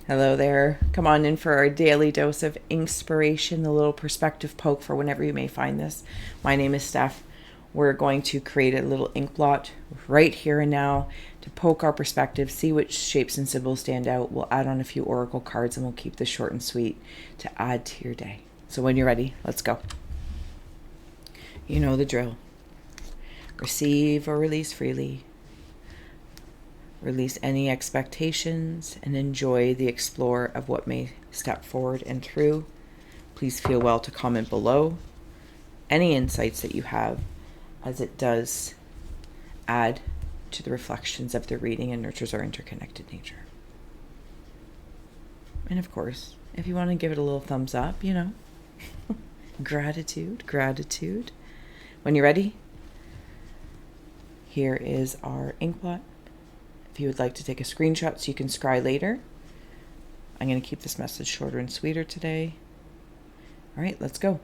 Hello there. Come on in for our daily dose of inspiration, a little perspective poke for whenever you may find this. My name is Steph. We're going to create a little ink blot right here and now to poke our perspective, see which shapes and symbols stand out. We'll add on a few oracle cards and we'll keep this short and sweet to add to your day. So when you're ready, let's go. You know the drill. Receive or release freely. Release any expectations and enjoy the explore of what may step forward and through. Please feel well to comment below any insights that you have, as it does add to the reflections of the reading and nurtures our interconnected nature. And of course, if you want to give it a little thumbs up, gratitude. When you're ready, here is our ink blot. If you would like to take a screenshot so you can scry later, I'm going to keep this message shorter and sweeter today. All right, let's go.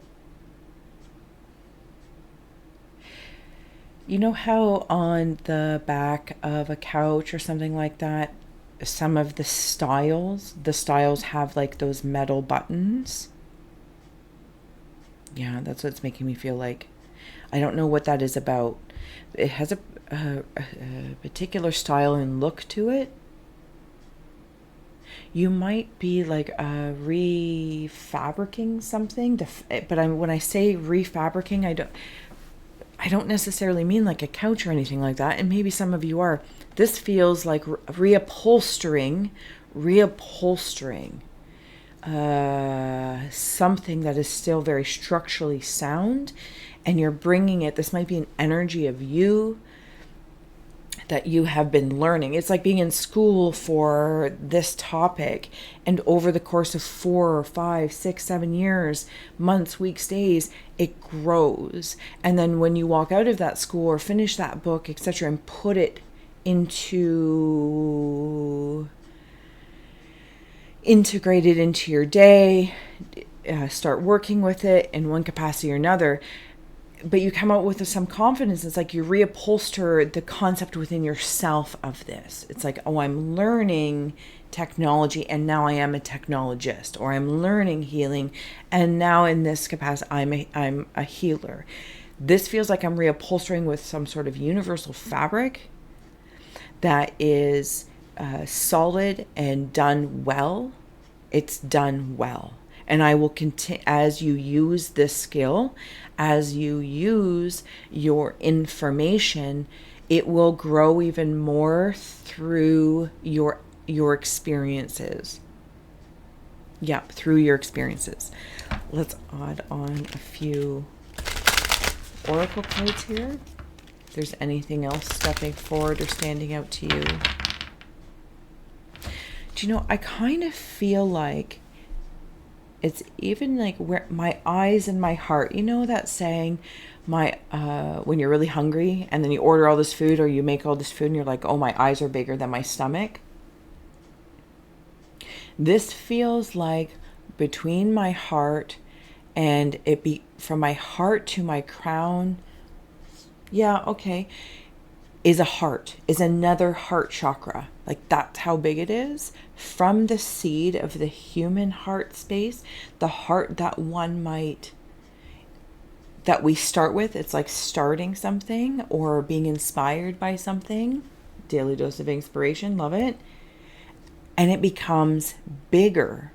You know how on the back of a couch or something like that, some of the styles have like those metal buttons? Yeah, that's what it's making me feel like. I don't know what that is about. It has a particular style and look to it. You might be like refabricating something, but when I say refabricating, I don't necessarily mean like a couch or anything like that, and maybe some of you are. This feels like re-upholstering something that is still very structurally sound, and you're bringing it. This might be an energy of you that you have been learning. It's like being in school for this topic, and over the course of 4 or 5, 6, 7 years, months, weeks, days, it grows. And then when you walk out of that school or finish that book, etc., and put it integrated into your day, start working with it in one capacity or another, but you come out with some confidence. It's like you reupholster the concept within yourself of this. It's like, oh, I'm learning technology and now I am a technologist, or I'm learning healing and now in this capacity I'm a healer. This feels like I'm reupholstering with some sort of universal fabric that is solid and done well. It's done well. And I will continue, as you use this skill, as you use your information, it will grow even more through your experiences. Yeah, through your experiences. Let's add on a few oracle cards here. If there's anything else stepping forward or standing out to you. Do you know, I kind of feel like it's even like where my eyes and my heart, you know that saying, when you're really hungry and then you order all this food or you make all this food and you're like, oh, my eyes are bigger than my stomach. This feels like between my heart and it be from my heart to my crown. Yeah, okay. Is another heart chakra. Like that's how big it is. From the seed of the human heart space, the heart that we start with, it's like starting something or being inspired by something. Daily dose of inspiration, love it. And it becomes bigger.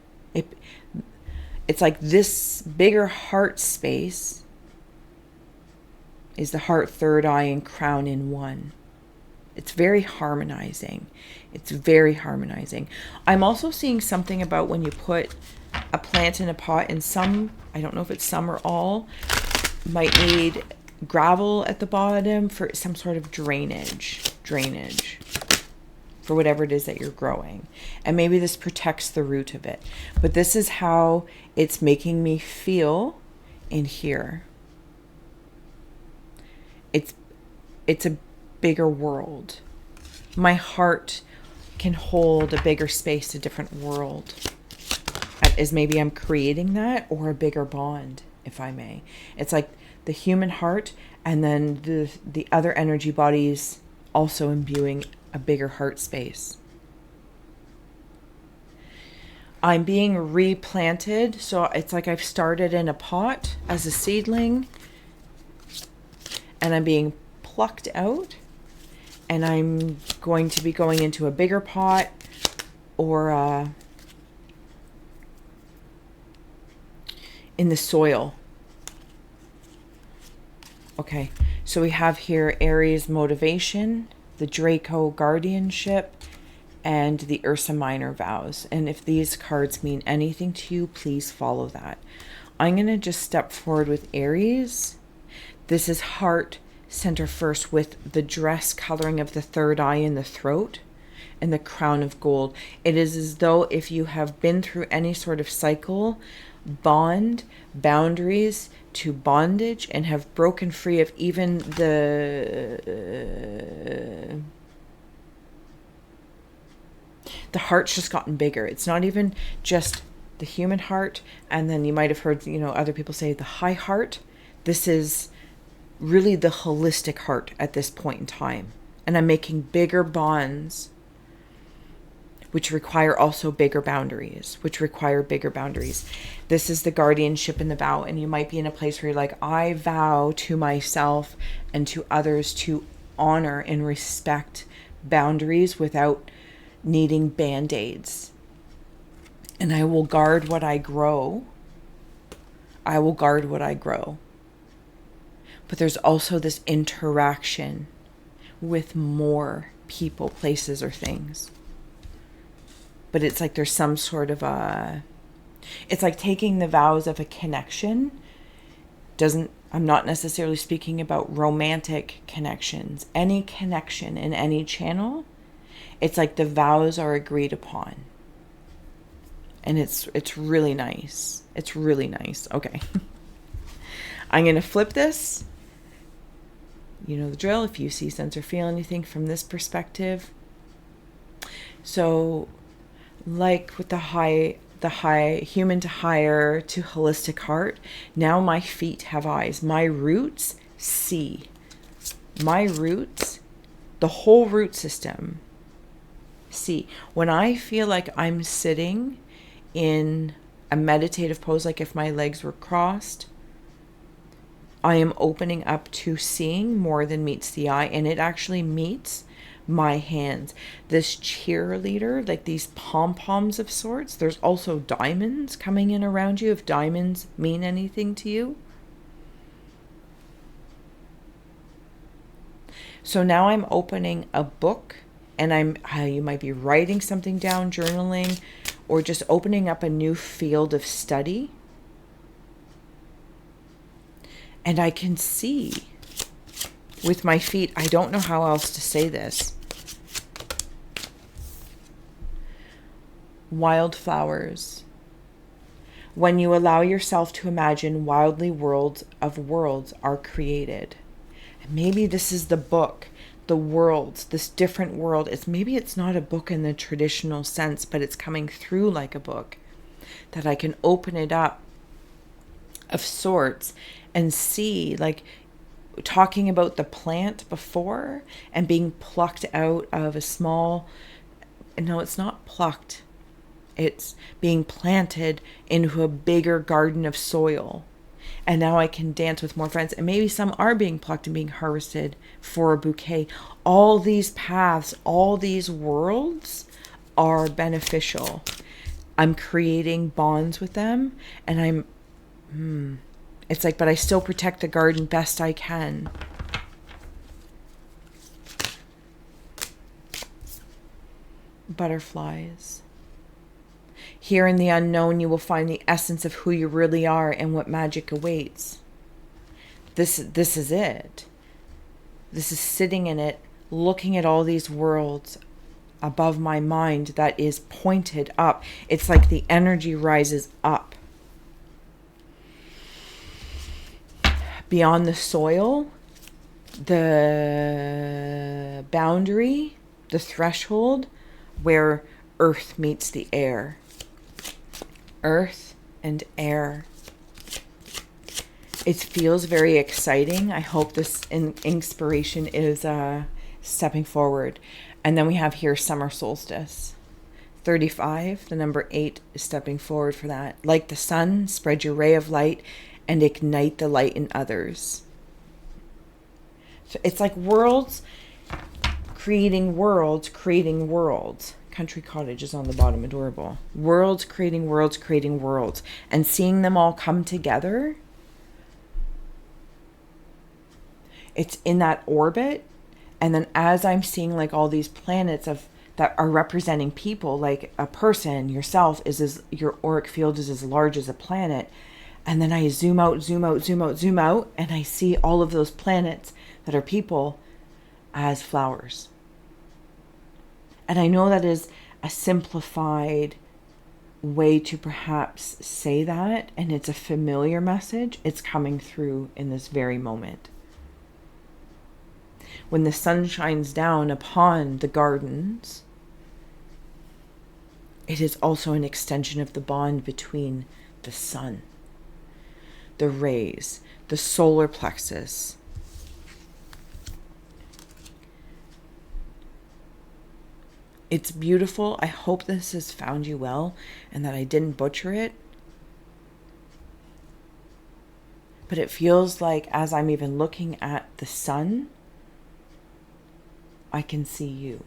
It's like this bigger heart space is the heart, third eye, and crown in one. It's very harmonizing. I'm also seeing something about when you put a plant in a pot, and some, I don't know if it's some or all, might need gravel at the bottom for some sort of drainage for whatever it is that you're growing. And maybe this protects the root of it. But this is how it's making me feel in here. It's a bigger world. My heart can hold a bigger space, a different world. As maybe I'm creating that, or a bigger bond, if I may. It's like the human heart and then the other energy bodies also imbuing a bigger heart space. I'm being replanted. So it's like I've started in a pot as a seedling, and I'm being plucked out, and I'm going to be going into a bigger pot, or in the soil. Okay, so we have here Aries motivation, the Draco guardianship, and the Ursa Minor vows. And if these cards mean anything to you, please follow that. I'm going to just step forward with Aries. This is heart center first, with the dress coloring of the third eye in the throat and the crown of gold. It is as though if you have been through any sort of cycle, boundaries to bondage, and have broken free of even the heart's just gotten bigger. It's not even just the human heart, and then you might have heard, other people say the high heart. This is really the holistic heart at this point in time. And I'm making bigger bonds, which require also bigger boundaries, This is the guardianship and the vow. And you might be in a place where you're like, I vow to myself and to others to honor and respect boundaries without needing band-aids. And I will guard what I grow. But there's also this interaction with more people, places, or things. But it's like there's some sort of it's like taking the vows of a connection. I'm not necessarily speaking about romantic connections. Any connection in any channel, it's like the vows are agreed upon. And it's really nice. It's really nice. Okay. I'm going to flip this. You know the drill. If you see, sense, or feel anything from this perspective. So, like with the high human to higher to holistic heart, now my feet have eyes. My roots see. My roots, the whole root system, see. When I feel like I'm sitting in a meditative pose, like if my legs were crossed, I am opening up to seeing more than meets the eye, and it actually meets my hands. This cheerleader, like these pom-poms of sorts, there's also diamonds coming in around you, if diamonds mean anything to you. So now I'm opening a book, and you might be writing something down, journaling, or just opening up a new field of study. And I can see with my feet, I don't know how else to say this. Wildflowers. When you allow yourself to imagine, wildly worlds of worlds are created. And maybe this is the book, the worlds, this different world. Maybe it's not a book in the traditional sense, but it's coming through like a book, that I can open it up of sorts and see, like talking about the plant before and being plucked out of a small, no, it's not plucked. It's being planted into a bigger garden of soil. And now I can dance with more friends. And maybe some are being plucked and being harvested for a bouquet. All these paths, all these worlds are beneficial. I'm creating bonds with them. And it's like, but I still protect the garden best I can. Butterflies. Here in the unknown, you will find the essence of who you really are and what magic awaits. This is it. This is sitting in it, looking at all these worlds above my mind that is pointed up. It's like the energy rises up. Beyond the soil, the boundary, the threshold, where earth meets the air. Earth and air. It feels very exciting. I hope this inspiration is stepping forward. And then we have here summer solstice. 35, the number 8 is stepping forward for that. Like the sun, spread your ray of light and ignite the light in others. So it's like worlds creating worlds, creating worlds. Country cottage is on the bottom, adorable. Worlds creating worlds, creating worlds. And seeing them all come together. It's in that orbit. And then as I'm seeing like all these planets that are representing people, like a person, yourself, your auric field is as large as a planet. And then I zoom out, zoom out, zoom out, zoom out, and I see all of those planets that are people as flowers. And I know that is a simplified way to perhaps say that, and it's a familiar message. It's coming through in this very moment. When the sun shines down upon the gardens, it is also an extension of the bond between the sun, the rays, the solar plexus. It's beautiful. I hope this has found you well and that I didn't butcher it. But it feels like as I'm even looking at the sun, I can see you.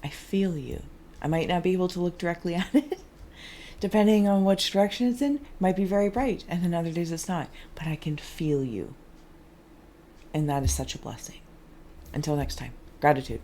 I feel you. I might not be able to look directly at it. Depending on which direction it's in, it might be very bright, and then other days it's not. But I can feel you. And that is such a blessing. Until next time, gratitude.